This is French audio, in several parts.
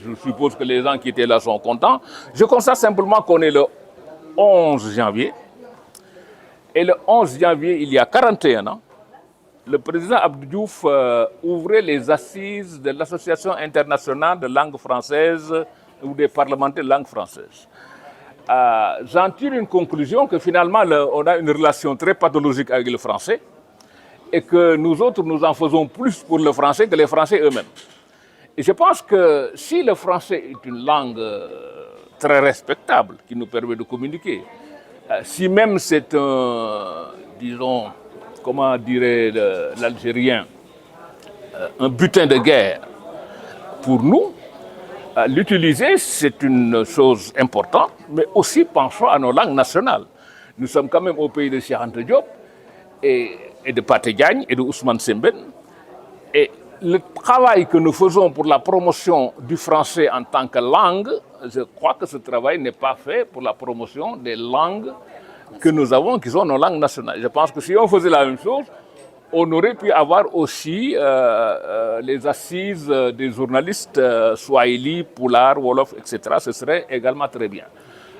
je suppose que les gens qui étaient là sont contents. Je constate simplement qu'on est le 11 janvier. Et le 11 janvier, il y a 41 ans, le président Abdou Diouf ouvrait les assises de l'Association internationale de langue française ou des parlementaires de langue française. J'en tire une conclusion que finalement, on a une relation très pathologique avec le français et que nous autres, nous en faisons plus pour le français que les Français eux-mêmes. Et je pense que si le français est une langue très respectable qui nous permet de communiquer, si même c'est un, disons, comment dirait l'Algérien, un butin de guerre pour nous, l'utiliser, c'est une chose importante, mais aussi pensons à nos langues nationales. Nous sommes quand même au pays de Cheikh Anta Diop et de Pathé Diagne et de Ousmane Sembène. Et le travail que nous faisons pour la promotion du français en tant que langue, je crois que ce travail n'est pas fait pour la promotion des langues que nous avons, qui sont nos langues nationales. Je pense que si on faisait la même chose, on aurait pu avoir aussi les assises des journalistes Swahili, Pulaar, Wolof, etc. Ce serait également très bien.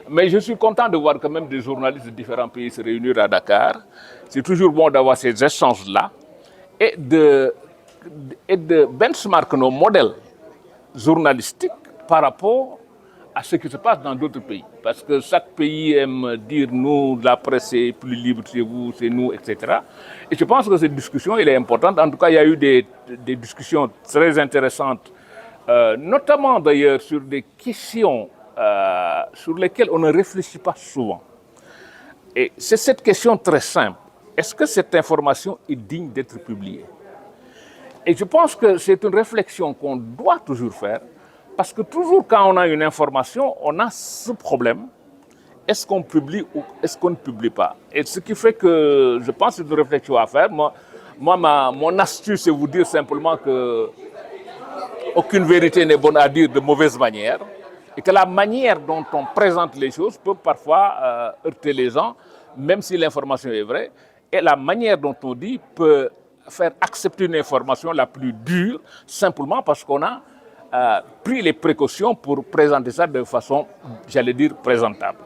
Mais je suis content de voir quand même des journalistes de différents pays se réunir à Dakar. C'est toujours bon d'avoir ces échanges-là et de benchmark nos modèles journalistiques par rapport à ce qui se passe dans d'autres pays. Parce que chaque pays aime dire nous, la presse est plus libre chez vous, c'est nous, etc. Et je pense que cette discussion, elle est importante. En tout cas, il y a eu des discussions très intéressantes, notamment d'ailleurs sur des questions sur lesquelles on ne réfléchit pas souvent. Et c'est cette question très simple. Est-ce que cette information est digne d'être publiée? Et je pense que c'est une réflexion qu'on doit toujours faire. Parce que toujours quand on a une information, on a ce problème. Est-ce qu'on publie ou est-ce qu'on ne publie pas? Et ce qui fait que je pense que c'est une réflexion à faire. Mon astuce, c'est vous dire simplement que aucune vérité n'est bonne à dire de mauvaise manière. Et que la manière dont on présente les choses peut parfois heurter les gens, même si l'information est vraie. Et la manière dont on dit peut faire accepter une information la plus dure, simplement parce qu'on a pris les précautions pour présenter ça de façon, j'allais dire, présentable.